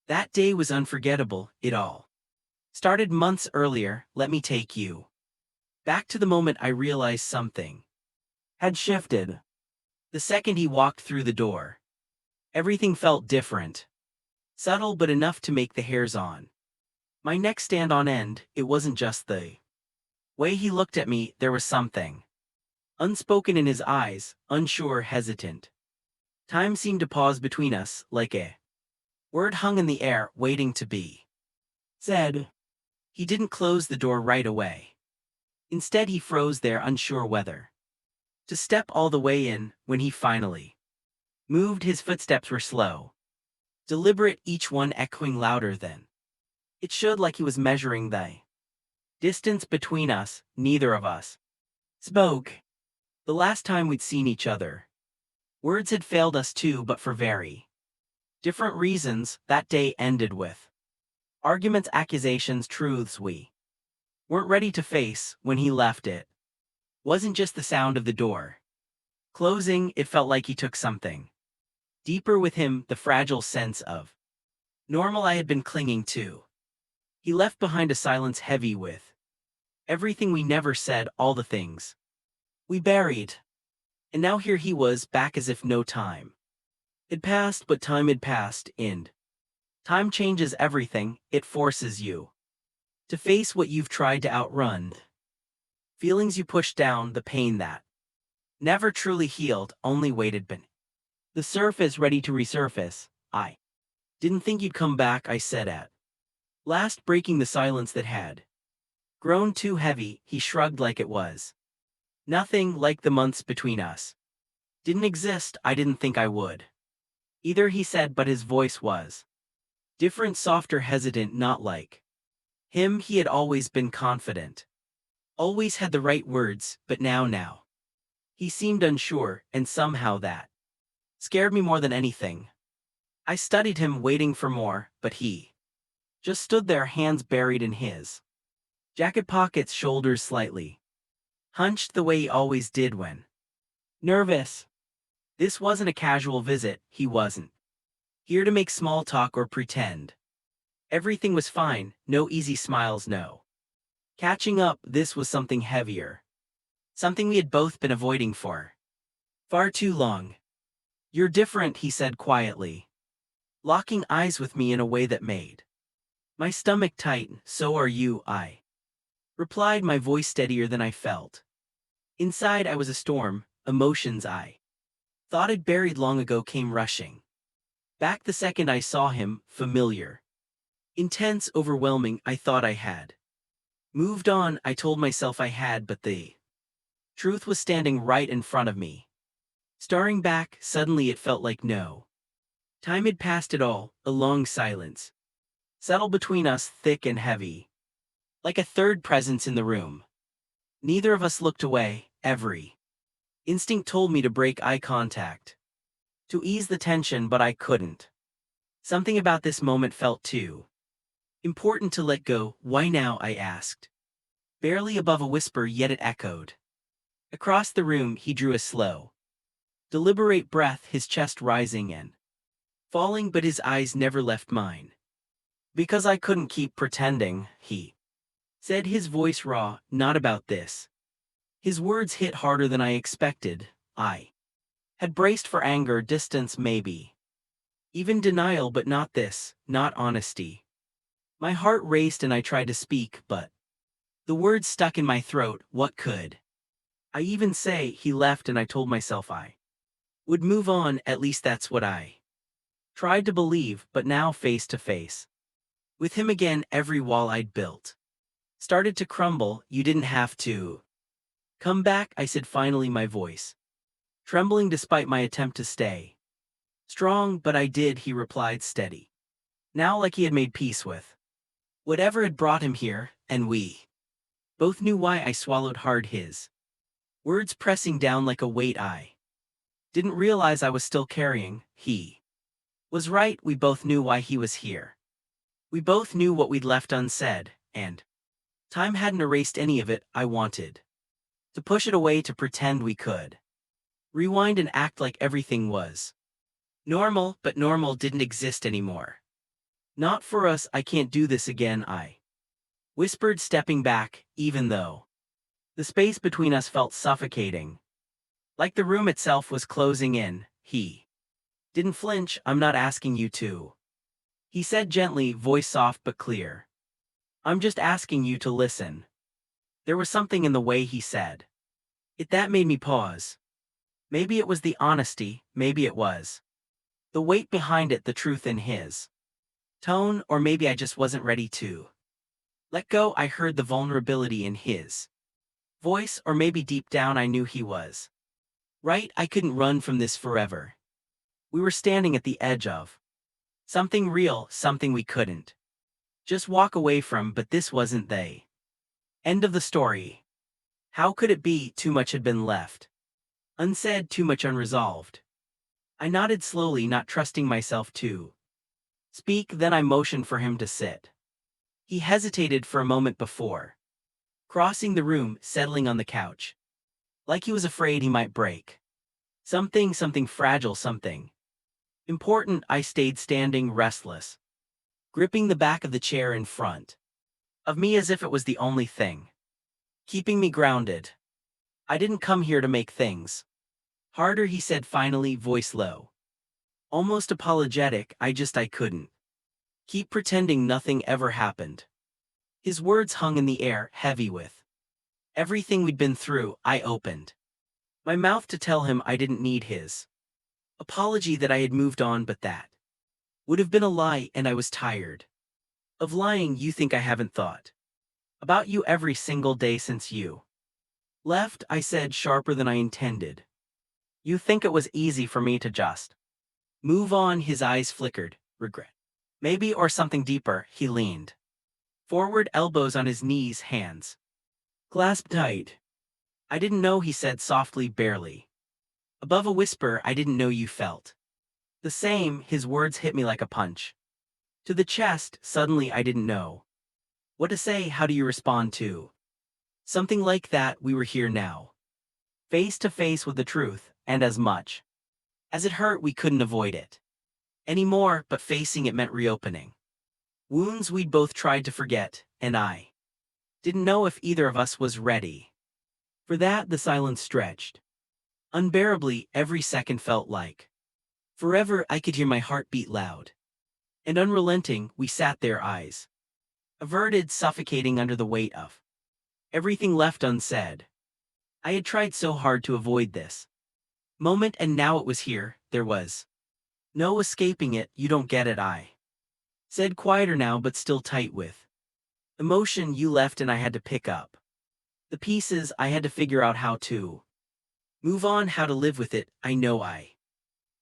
That day was unforgettable, it all started months earlier. Let me take you back to the moment I realized something had shifted. The second he walked through the door, everything felt different. Subtle but enough to make the hairs on my neck stand on end. It wasn't just the way he looked at me, there was something unspoken in his eyes, unsure, hesitant. Time seemed to pause between us, like a word hung in the air, waiting to be said. He didn't close the door right away. Instead, he froze there, unsure whether to step all the way in. When he finally moved, his footsteps were slow, deliberate, each one echoing louder than it should, like he was measuring the distance between us. Neither of us spoke. The last time we'd seen each other, words had failed us too, but for very different reasons. That day ended with arguments, accusations, truths we weren't ready to face. When he left, it wasn't just the sound of the door closing, it felt like he took something deeper with him, the fragile sense of normal I had been clinging to. He left behind a silence heavy with everything we never said, all the things we buried. And now here he was, back as if no time had passed, but time had passed, and time changes everything. It forces you to face what you've tried to outrun, feelings you pushed down, the pain that never truly healed, only waited beneath the surface, ready to resurface. I didn't think you'd come back, I said at last, breaking the silence that had grown too heavy. He shrugged, like it was nothing, like the months between us didn't exist. I didn't think I would either, he said, but his voice was different, softer, hesitant, not like him. He had always been confident, always had the right words, but now he seemed unsure, and somehow that scared me more than anything. I studied him, waiting for more, but he just stood there, hands buried in his jacket pockets, shoulders slightly hunched, the way he always did when nervous. This wasn't a casual visit. He wasn't here to make small talk or pretend everything was fine. No easy smiles, no catching up. This was something heavier, something we had both been avoiding for far too long. You're different, he said quietly, locking eyes with me in a way that made my stomach tighten. So are you, I replied, my voice steadier than I felt. Inside I was a storm. Emotions I thought I'd buried long ago came rushing back the second I saw him, familiar, intense, overwhelming. I thought I had moved on, I told myself I had, but the truth was standing right in front of me, staring back. Suddenly it felt like no time had passed at all. A long silence settled between us, thick and heavy, like a third presence in the room. Neither of us looked away. Every instinct told me to break eye contact, to ease the tension, but I couldn't. Something about this moment felt too important to let go. Why now, I asked, barely above a whisper, yet it echoed across the room. He drew a slow, deliberate breath, his chest rising and falling, but his eyes never left mine. Because I couldn't keep pretending, he said, his voice raw. Not about this. His words hit harder than I expected. I had braced for anger, distance, maybe even denial, but not this, not honesty. My heart raced and I tried to speak, but the words stuck in my throat. What could I even say? He left and I told myself I would move on. At least that's what I tried to believe. But now, face to face with him again, every wall I'd built started to crumble. You didn't have to come back, I said finally, my voice trembling despite my attempt to stay strong. But I did, he replied, steady now, like he had made peace with whatever had brought him here, and we both knew why. I swallowed hard, his words pressing down like a weight I didn't realize I was still carrying. He was right. We both knew why he was here. We both knew what we'd left unsaid, and time hadn't erased any of it. I wanted to push it away, to pretend we could rewind and act like everything was normal, but normal didn't exist anymore. Not for us, I can't do this again, I whispered, stepping back, even though the space between us felt suffocating. Like the room itself was closing in. He didn't flinch. I'm not asking you to, he said gently, voice soft but clear. I'm just asking you to listen. There was something in the way he said it that made me pause. Maybe it was the honesty, maybe it was the weight behind it, the truth in his tone, or maybe I just wasn't ready to let go. I heard the vulnerability in his voice, or maybe deep down I knew he was right. I couldn't run from this forever. We were standing at the edge of something real, something we couldn't just walk away from, but this wasn't the end of the story. How could it be? Too much had been left unsaid, too much unresolved. I nodded slowly, not trusting myself to speak, then I motioned for him to sit. He hesitated for a moment before crossing the room, settling on the couch, like he was afraid he might break something fragile, something important. I stayed standing, restless, gripping the back of the chair in front of me as if it was the only thing keeping me grounded. I didn't come here to make things harder, he said finally, voice low, almost apologetic. I couldn't keep pretending nothing ever happened. His words hung in the air, heavy with everything we'd been through. I opened my mouth to tell him I didn't need his apology, that I had moved on, but that would have been a lie, and I was tired of lying. You think I haven't thought about you every single day since you left, I said, sharper than I intended. You think it was easy for me to just move on? His eyes flickered, regret, maybe, or something deeper. He leaned forward, elbows on his knees, hands clasped tight. I didn't know, he said softly, barely above a whisper. I didn't know you felt the same. His words hit me like a punch to the chest. Suddenly I didn't know what to say. How do you respond to something like that? We were here now, face to face with the truth, and as much as it hurt, we couldn't avoid it anymore, but facing it meant reopening wounds we'd both tried to forget, and I didn't know if either of us was ready for that. The silence stretched unbearably. Every second felt like forever. I could hear my heart beat loud and unrelenting. We sat there, eyes averted, suffocating under the weight of everything left unsaid. I had tried so hard to avoid this moment, and now it was here. There was no escaping it. You don't get it, I said, quieter now but still tight with emotion. You left and I had to pick up the pieces. I had to figure out how to move on, how to live with it. I know I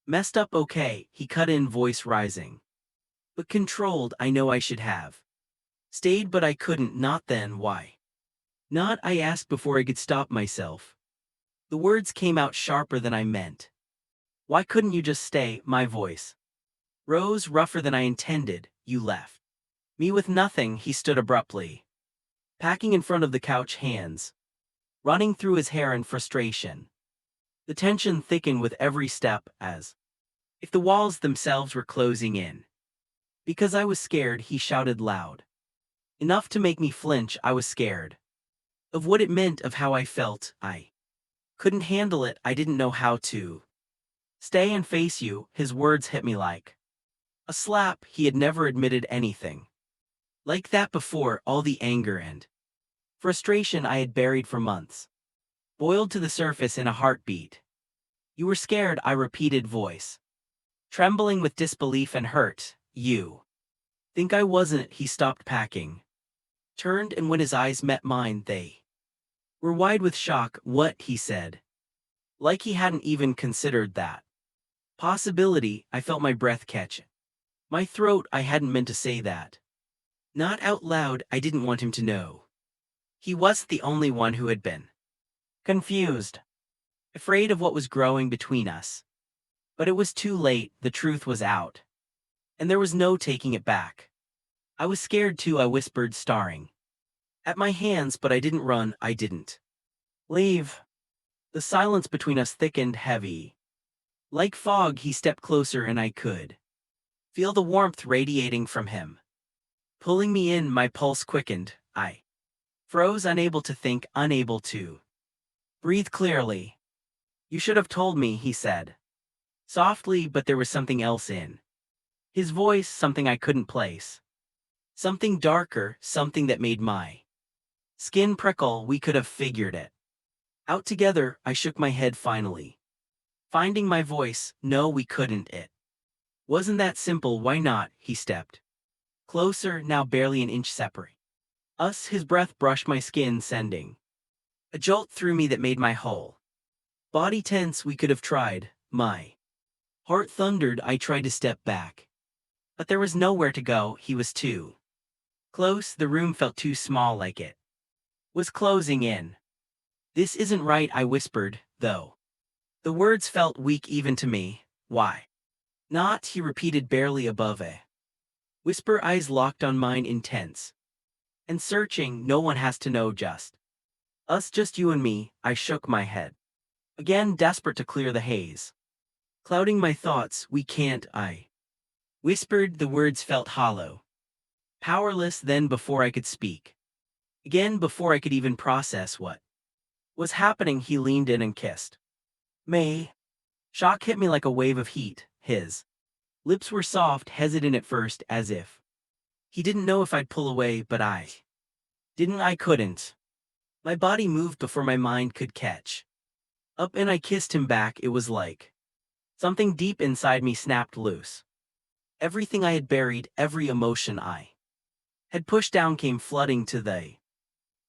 messed up, okay, he cut in, voice rising but controlled. I know I should have stayed, but I couldn't. Not then. Why not? I asked before I could stop myself. The words came out sharper than I meant. Why couldn't you just stay? My voice rose, rougher than I intended. You left me with nothing. He stood abruptly, packing in front of the couch, hands running through his hair in frustration. The tension thickened with every step, as if the walls themselves were closing in. Because I was scared, he shouted loud enough to make me flinch. I was scared of what it meant, of how I felt. I couldn't handle it. I didn't know how to stay and face you. His words hit me like a slap. He had never admitted anything like that before. All the anger and frustration I had buried for months boiled to the surface in a heartbeat. You were scared, I repeated, voice trembling with disbelief and hurt. You think I wasn't? He stopped packing, turned, and when his eyes met mine, they were wide with shock. What? He said, like he hadn't even considered that possibility. I felt my breath catch my throat. I hadn't meant to say that. Not out loud. I didn't want him to know. He wasn't the only one who had been confused, afraid of what was growing between us. But it was too late. The truth was out, and there was no taking it back. I was scared too, I whispered, staring at my hands, but I didn't run. I didn't leave. The silence between us thickened, heavy like fog. He stepped closer and I could Feel the warmth radiating from him. Pulling me in, my pulse quickened. I froze, unable to think, unable to breathe clearly. You should have told me, he said. Softly, but there was something else in his voice, something I couldn't place. Something darker, something that made my skin prickle. We could have figured it out together. I shook my head finally, finding my voice. No, we couldn't. It wasn't that simple. Why not? He stepped closer, now barely an inch separate us. His breath brushed my skin, sending a jolt through me that made my whole body tense. We could have tried. My heart thundered. I tried to step back, but there was nowhere to go. He was too close. The room felt too small, like it was closing in. This isn't right, I whispered, though the words felt weak even to me. Why not? He repeated, barely above a whisper, eyes locked on mine, intense and searching. No one has to know, just us, just you and me. I shook my head again, desperate to clear the haze clouding my thoughts. We can't, I whispered. The words felt hollow, powerless. Then, before I could speak again, before I could even process what was happening, he leaned in and kissed me. Shock hit me like a wave of heat. His lips were soft, hesitant at first, as if he didn't know if I'd pull away, but I didn't. I couldn't. My body moved before my mind could catch up, and I kissed him back. It was like something deep inside me snapped loose. Everything I had buried, every emotion I had pushed down, came flooding to the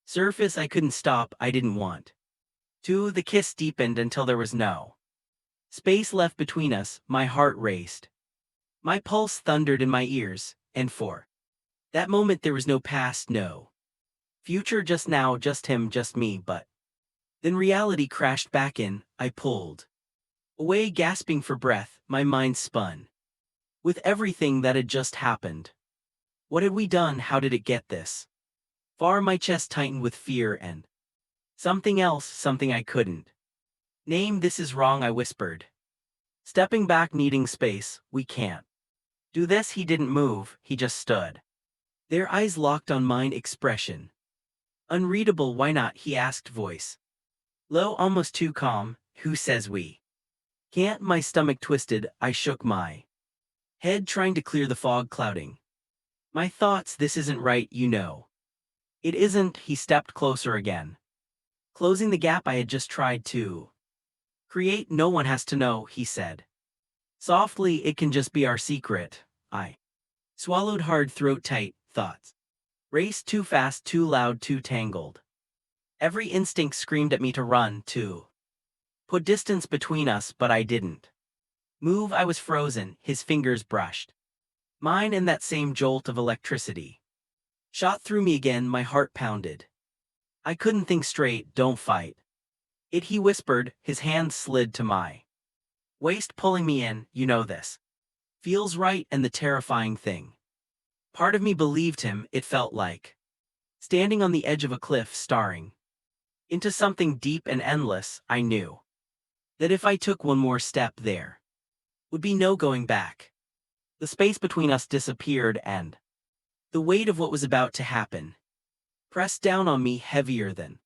surface. I couldn't stop. I didn't want to. The kiss deepened until there was no space left between us. My heart raced. My pulse thundered in my ears, and for that moment there was no past, no future, just now, just him, just me. But then reality crashed back in. I pulled away, gasping for breath. My mind spun with everything that had just happened. What had we done? How did it get this far? My chest tightened with fear and something else, something I couldn't name. This is wrong, I whispered, stepping back, needing space. We can't do this. He didn't move. He just stood there, eyes locked on mine, expression unreadable. Why not? He asked, voice low, almost too calm. Who says we can't? My stomach twisted. I shook my head, trying to clear the fog clouding my thoughts. This isn't right, you know. It isn't. He stepped closer again, closing the gap I had just tried to create. No one has to know, he said softly. It can just be our secret. I swallowed hard, throat tight. Thoughts raced too fast, too loud, too tangled. Every instinct screamed at me to run, to put distance between us, but I didn't move. I was frozen. His fingers brushed mine, and that same jolt of electricity shot through me again. My heart pounded. I couldn't think straight. Don't fight it, he whispered. His hand slid to my waist, pulling me in. You know this feels right. And the terrifying thing, part of me believed him. It felt like standing on the edge of a cliff, staring into something deep and endless. I knew that if I took one more step, there would be no going back. The space between us disappeared, and the weight of what was about to happen pressed down on me, heavier than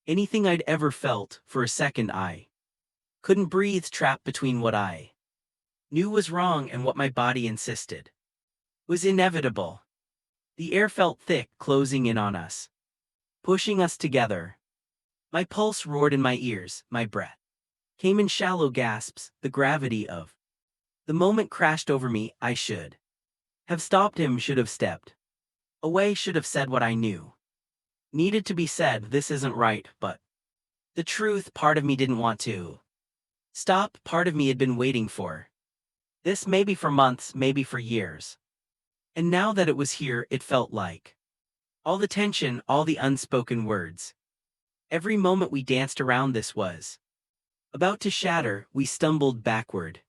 anything I'd ever felt. For a second I couldn't breathe, trapped between what I knew was wrong and what my body insisted was inevitable. The air felt thick, closing in on us, pushing us together. My pulse roared in my ears, my breath came in shallow gasps. The gravity of the moment crashed over me. I should have stopped him, should have stepped away, should have said what I knew needed to be said. This isn't right, but the truth, part of me didn't want to stop. Part of me had been waiting for this, maybe for months, maybe for years. And now that it was here, it felt like all the tension, all the unspoken words, every moment we danced around this was about to shatter. We stumbled backward,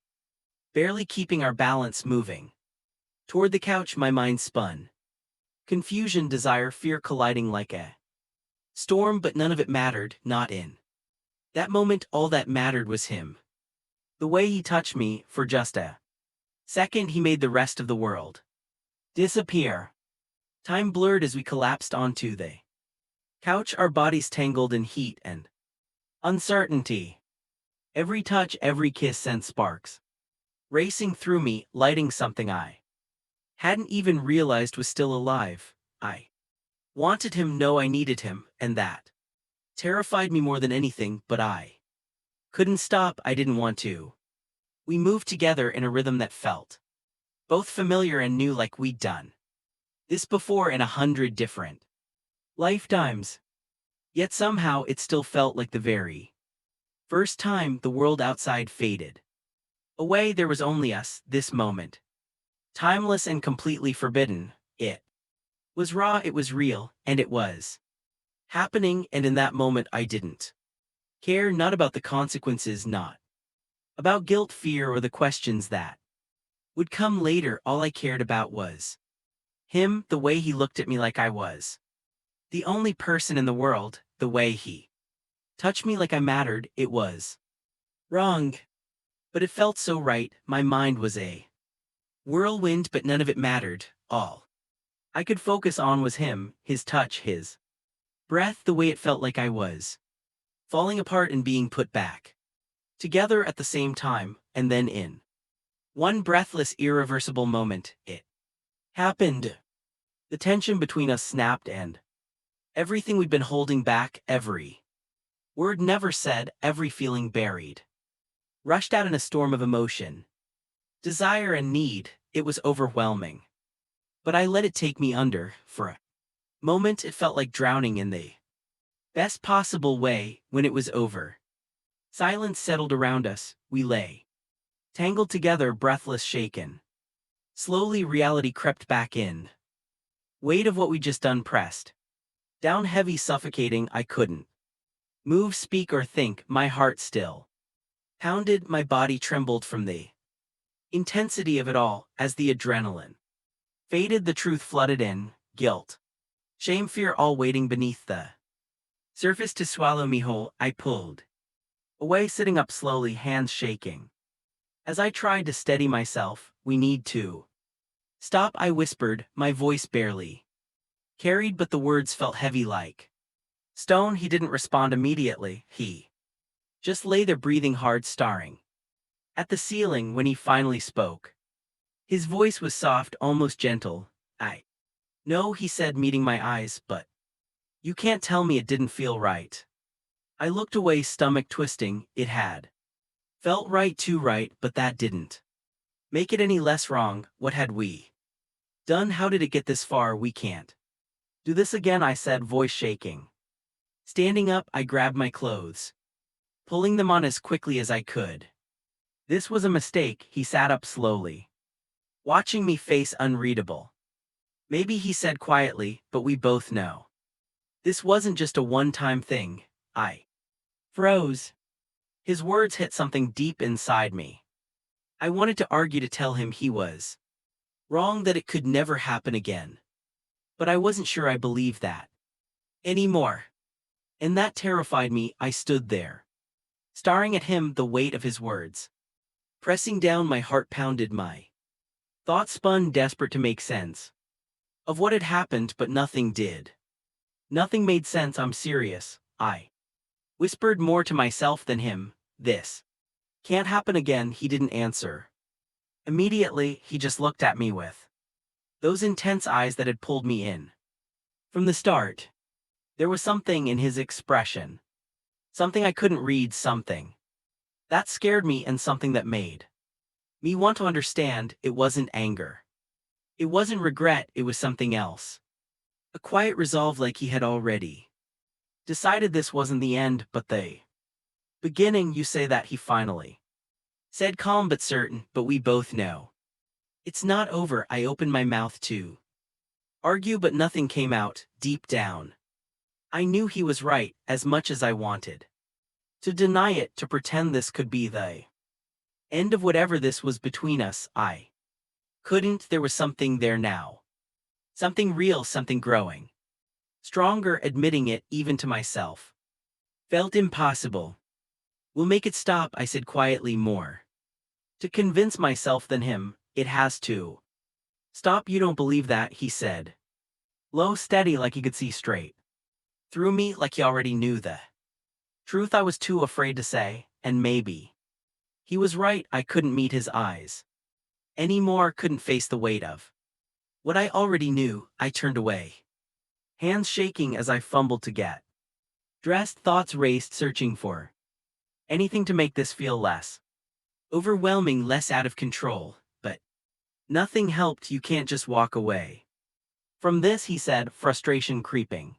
barely keeping our balance, moving toward the couch. My mind spun. Confusion, desire, fear colliding like a storm, but none of it mattered, not in that moment. All that mattered was him. The way he touched me, for just a Second, he made the rest of the world disappear. Time blurred as we collapsed onto the couch, our bodies tangled in heat and uncertainty. Every touch, every kiss sent sparks racing through me, lighting something I hadn't even realized was still alive. I wanted him, no, I needed him, and that terrified me more than anything, but I couldn't stop, I didn't want to. We moved together in a rhythm that felt both familiar and new, like we'd done this before in 100 different lifetimes. Yet somehow it still felt like the very first time. The world outside faded away, there was only us, this moment. Timeless and completely forbidden. It was raw, it was real, and it was happening, and in that moment I didn't care, not about the consequences, not about guilt, fear, or the questions that would come later. All I cared about was him, the way he looked at me like I was the only person in the world, the way he touched me like I mattered. It was wrong, but it felt so right. My mind was a whirlwind, but none of it mattered. All I could focus on was him, his touch, his breath, the way it felt like I was falling apart and being put back together at the same time. And then in one breathless, irreversible moment, it happened. The tension between us snapped, and everything we'd been holding back, every word never said, every feeling buried, rushed out in a storm of emotion, desire, and need. It was overwhelming, but I let it take me under. For a moment it felt like drowning in the best possible way. When it was over, silence settled around us. We lay tangled together, breathless, shaken. Slowly reality crept back in. Weight of what we'd just done pressed down heavy, suffocating. I couldn't move, speak, or think. My heart still pounded, my body trembled from the intensity of it all. As the adrenaline faded, the truth flooded in. Guilt, shame, fear, all waiting beneath the surface to swallow me whole. I pulled away, sitting up slowly, hands shaking. As I tried to steady myself, we need to stop, I whispered, my voice barely carried, but the words felt heavy like stone. He didn't respond immediately. He just lay there, breathing hard, staring at the ceiling. When he finally spoke, his voice was soft, almost gentle. I know, he said, meeting my eyes, but you can't tell me it didn't feel right. I looked away, stomach twisting. It had felt right, too right, but that didn't make it any less wrong. What had we done? How did it get this far? We can't do this again, I said, voice shaking. Standing up, I grabbed my clothes, pulling them on as quickly as I could. This was a mistake. He sat up slowly, watching me, face unreadable. Maybe, he said quietly, but we both know this wasn't just a one-time thing. I froze. His words hit something deep inside me. I wanted to argue, to tell him he was wrong, that it could never happen again. But I wasn't sure I believed that anymore. And that terrified me. I stood there, staring at him, the weight of his words pressing down. My heart pounded, my thoughts spun, desperate to make sense of what had happened, but nothing did. Nothing made sense. I'm serious, I whispered, more to myself than him. This can't happen again. He didn't answer immediately. He just looked at me with those intense eyes that had pulled me in from the start. There was something in his expression, something I couldn't read, something that scared me, and something that made me want to understand. It wasn't anger, it wasn't regret, it was something else. A quiet resolve, like he had already decided this wasn't the end, but the beginning. You say that, he finally said, calm but certain, but we both know it's not over. I opened my mouth to argue, but nothing came out. Deep down, I knew he was right, as much as I wanted to deny it, to pretend this could be the end of whatever this was between us. I couldn't. There was something there now. Something real, something growing stronger. Admitting it, even to myself, felt impossible. We'll make it stop, I said quietly, more to convince myself than him. it has to. Stop, you don't believe that, he said. Low, steady, like he could see straight through me, like he already knew the truth I was too afraid to say, and maybe he was right. I couldn't meet his eyes anymore, couldn't face the weight of what I already knew. I turned away, hands shaking as I fumbled to get dressed. Thoughts raced, searching for anything to make this feel less overwhelming, less out of control, but nothing helped. You can't just walk away from this, he said, frustration creeping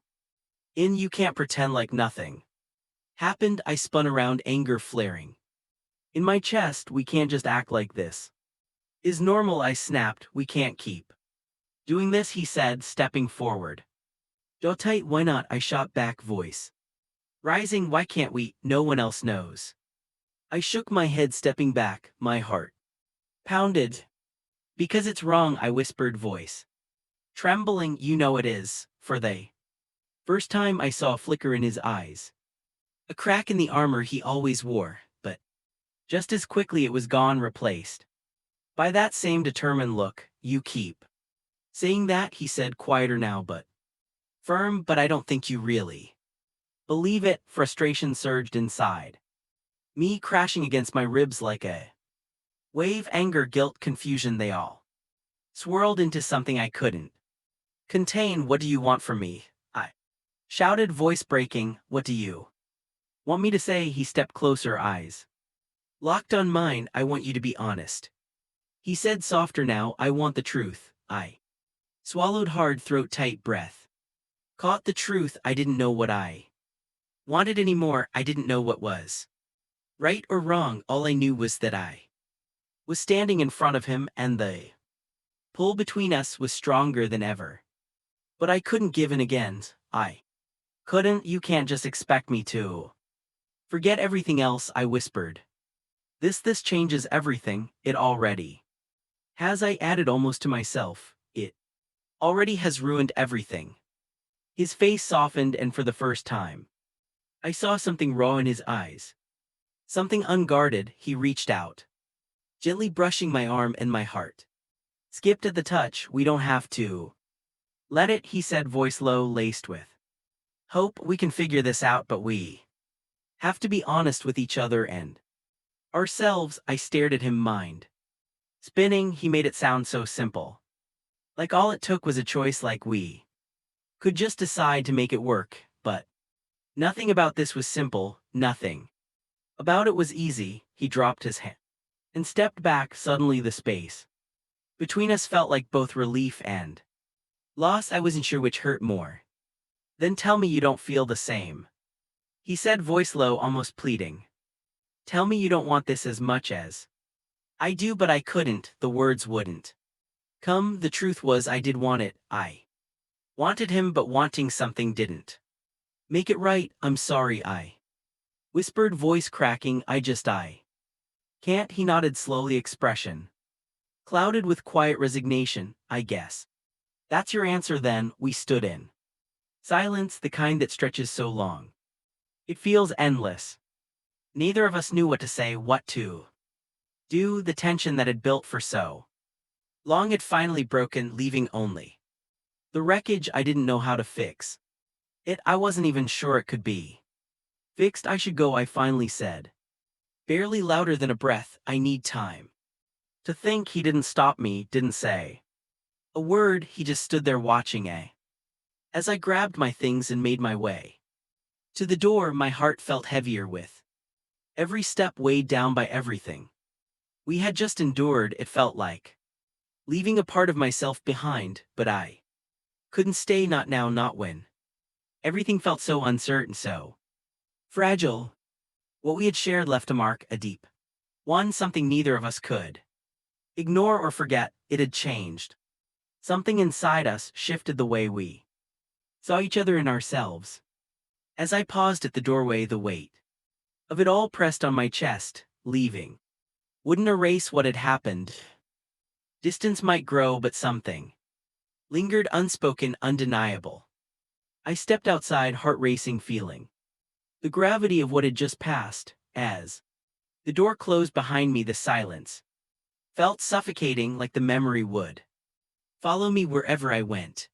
in. You can't pretend like nothing happened. I spun around, anger flaring in my chest. We can't just act like this is normal, I snapped. We can't keep doing this, he said, stepping forward. Jaw tight. Why not? I shot back, voice rising. Why can't we? No one else knows. I shook my head, stepping back, my heart pounded. Because it's wrong, I whispered, voice trembling. You know it is. For the first time I saw a flicker in his eyes, a crack in the armor he always wore, but just as quickly it was gone, replaced by that same determined look. You keep saying that, he said, quieter now but firm, but I don't think you really believe it. Frustration surged inside me, crashing against my ribs like a wave. Anger, guilt, confusion, they all swirled into something I couldn't contain. What do you want from me? I shouted, voice breaking. What do you want me to say? He stepped closer, eyes locked on mine. I want you to be honest, he said, softer now. I want the truth. I swallowed hard, throat tight, breath caught. The truth. I didn't know what I wanted anymore. I didn't know what was right or wrong. All I knew was that I was standing in front of him, and the pull between us was stronger than ever. But I couldn't give in again. I couldn't. You can't just expect me to forget everything else, I whispered. This changes everything. It already has, I added, almost to myself. It already has ruined everything. His face softened, and for the first time I saw something raw in his eyes, something unguarded. He reached out, gently brushing my arm, and my heart skipped at the touch. We don't have to let it, he said, voice low, laced with hope. We can figure this out, but we have to be honest with each other and ourselves. I stared at him, mind spinning. He made it sound so simple, like all it took was a choice, like we could just decide to make it work. But nothing about this was simple, nothing about it was easy. He dropped his hand and stepped back. Suddenly the space between us felt like both relief and loss. I wasn't sure which hurt more. Then tell me you don't feel the same, he said, voice low, almost pleading. Tell me you don't want this as much as I do. But I couldn't. The words wouldn't come. The truth was, I did want it. I wanted him, but wanting something didn't make it right. I'm sorry, I whispered, voice cracking. I can't, he nodded slowly, expression clouded with quiet resignation. I guess that's your answer then. We stood in silence, the kind that stretches so long it feels endless. Neither of us knew what to say, what to do. The tension that had built for so long had finally broken, leaving only the wreckage. I didn't know how to fix it. I wasn't even sure it could be fixed. I should go, I finally said, barely louder than a breath. I need time to think. He didn't stop me, didn't say a word. He just stood there watching as I grabbed my things and made my way to the door. My heart felt heavier with every step, weighed down by everything we had just endured. It felt like leaving a part of myself behind, but I couldn't stay, not now, not when everything felt so uncertain, so fragile. What we had shared left a mark, a deep one, something neither of us could ignore or forget. It had changed something inside us, shifted the way we saw each other and ourselves. As I paused at the doorway, the weight of it all pressed on my chest. Leaving wouldn't erase what had happened. Distance might grow, but something lingered, unspoken, undeniable. I stepped outside, heart racing, feeling the gravity of what had just passed. As the door closed behind me, the silence Felt suffocating like the memory would follow me wherever I went.